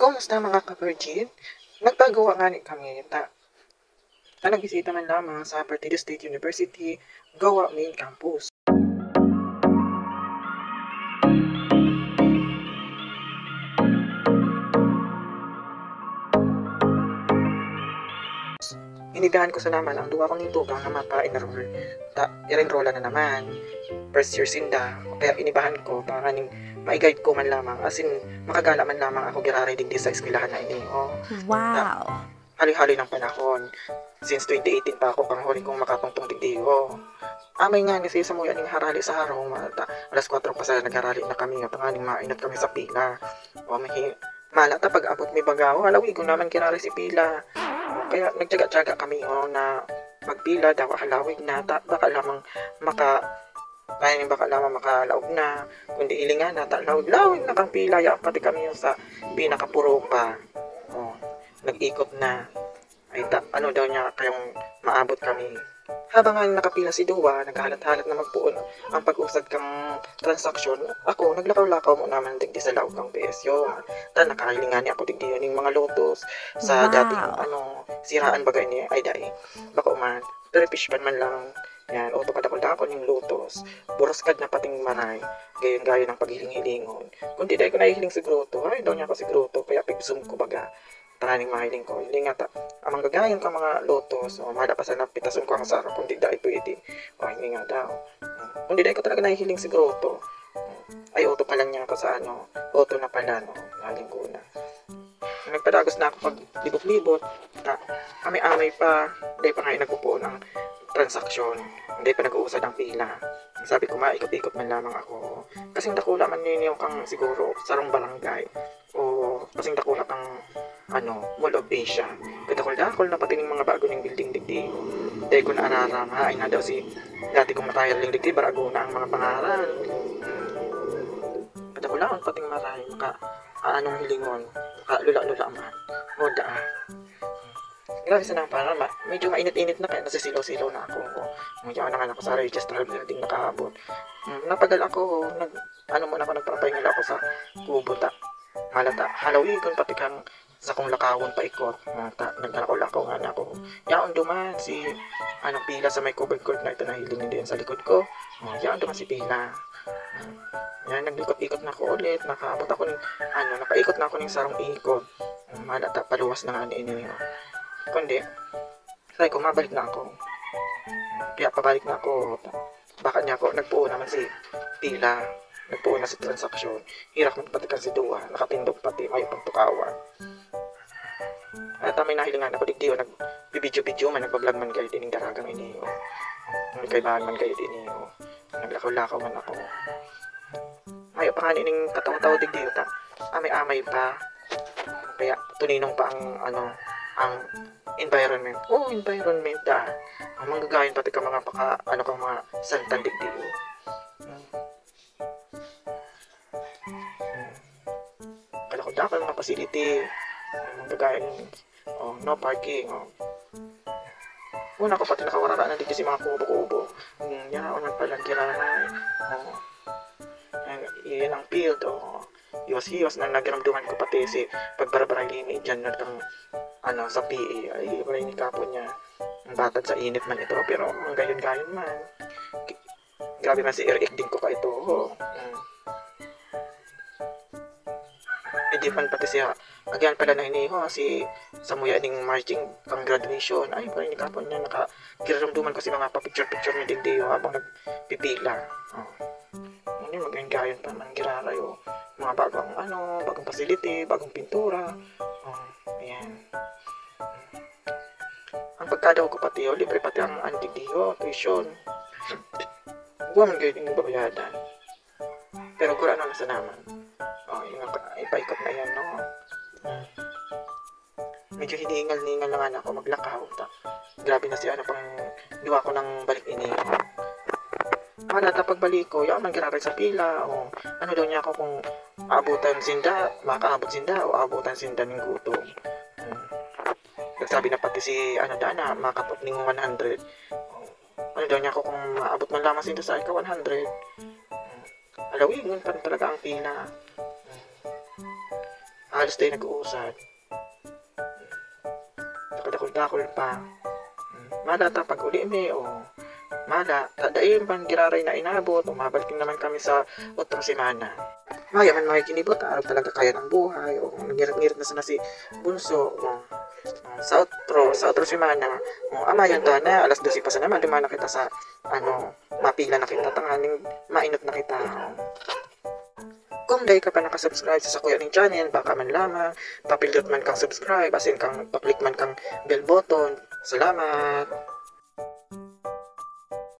Kumusta mga ka-virgin? Nagpagawa nga ni kami ta nagbisita man lamang sa Partido State University, Gawa Main Campus. Inidahan ko sa naman ang duwa kong nitugang na mapa-enroll. I-enrolla na naman. First year sinda. Kaya inibahan ko para ning ma-guide ko man lamang. As in, makagala man lamang ako girareading din sa eskwelahan na ini. Wow! Hali-hali ng panahon. Since 2018 pa ako pang huli kong makatungtong digdigo. Amay nga ni siya sa muya ning harali sa harong. Alas 4 pa sa nagharali na kami. At nga ning mainat kami sa pila. Malata pag abot may bagaw. Halawi ko naman kirari si pila. Kaya nagtyaga-tyaga kami na magpila daw halawig na baka lamang makalaog na kundi ilingan na lawig na kang pila ya pati kami yung sa pinakapuro pa nag-ikot na ay ano daw niya kayong maabot kami habang nga nakapila si Dua naghahalat-halat na magpuon ang pag-usad kang transaksyon ako naglakaw-lakaw mo naman digdi sa laog ng PSU nakahilingan niya ako digdi yun yung mga lotos sa dating siraan bagay niya ay dai baka man pero fishpan man lang yan auto kadakol-dakol yung lotos buros kad na pating maray gayon-gayon ang paghiling-hilingon kundi dahil ko nahihiling si Gruto ay daw niya ako si Gruto kaya pibsum ko baga taraning mahiling ko hiling nga amang gagayon ka mga lotos madapasan na pitasun ko ang sarap kundi dahil pwede hindi nga daw kundi dahil ko talaga nahihiling si Gruto ay auto pa lang niya ako sa auto na pala haling ko na nagpadagos na ako pag libot-libot amay-amay pa hindi pa nga nagpupo ng transaksyon hindi pa nag-uusad ang pila sabi ko maikot-ikot man lamang ako kasing dakula man ninyo kang siguro sarong barangay o kasing dakula kang Mall of Asia kadakol-dakol na pati ng mga bago ng building digdi dahil ko na araram hain na daw si dati kong matayal ng digdi barago na ang mga pangaral kadakulaon pating maray anong hilingon lula-lula man moda grabe sa naman medyo mainit-init na kaya nasisilaw-silaw na ako medyo ako sa register building nakahabot napagal ako muna ako nagpapahingal ako sa kubo malata halawigon pati kang sa kong lakawon paikot naglalakaw-lakaw nga na ako yaon duman si pila sa may covered court na ito nahilingin din sa likod ko yaon duman si pila yan naglikot-ikot na ako ulit nakaabot ako ng nakaikot na ako ng sarong ikot malata paluwas na nga niyo kundi sabi ko mabalik na ako kaya pabalik na ako baka niya ako nagpuo naman si pila nagpuo na sa transaksyon hirak man pati si Dua nakatindog pati may pagtukawan at may nahilingan ako digdiyo nagbibidyo-bidyo man nagbablog man kayo dining daragang iniyo may kaibahan man kayo diniyo naglakaw-lakaw man ako may pa nga nining kataw-taw digdiyo amay-amay pa kaya tuninong pa ang environment environment ang manggagayon pati ka mga kang mga santan digdiyo kalakot-dakal mga facility manggagayon no parking una ko pati nakawarara na dito si mga kubo-kubo yan pala girahay yan ang field iwas-iwas na nagiramduman ko pati si pagbarabara limit dyan na kang sa PE ay wala yung kapon niya ang batad sa init man ito pero ang gayon-gayon man grabe man si Eric din ko ka ito hindi man pati siya agyan pala na iniho si Samuya ning marching pang graduation ay wala yung kapon niya nakiramduman ko si mga pa-picture ni Digdiyo habang nagpipila magayon-gayon pa man giraray mga bagong facility bagong pintura ayan ang pagkadaw ko pati libre pati ang Digdiyo tuition huwag man kayo din babayadan pero kung na sa naman yung ipaikot na yan medyo hinihingal-hingal naman ako maglakaw grabe na si pang duwa ko ng balik ini malata pagbalik ko yaman giraray sa pila daw niya ako kung aabutan sinda makaabot sinda o aabutan sinda ng gutom nagsabi na pati si Dana makatop ng 100 daw niya ako kung maabot man lamang sinda sa ika 100 alawin pa talaga ang pila halos tayo nag-uusad. Nakadakol-dakol pa. Mala ta pag uli mi o mala, tadayon pan giraray na inabot, umabalik naman kami sa otrong semana. Maya man mga kinibot, araw talaga kaya ng buhay, o nangirit-ngirit na sana si Bunso, o sa outro semana, o amayon ta na, alas 12 pa sa naman, lumana kita sa, mapila na kita, tanganing mainot na kita. Kung dahil ka pa nakasubscribe sa Kuya Ning channel, baka man lamang, papindot man kang subscribe, as in kang, paklik man kang bell button. Salamat!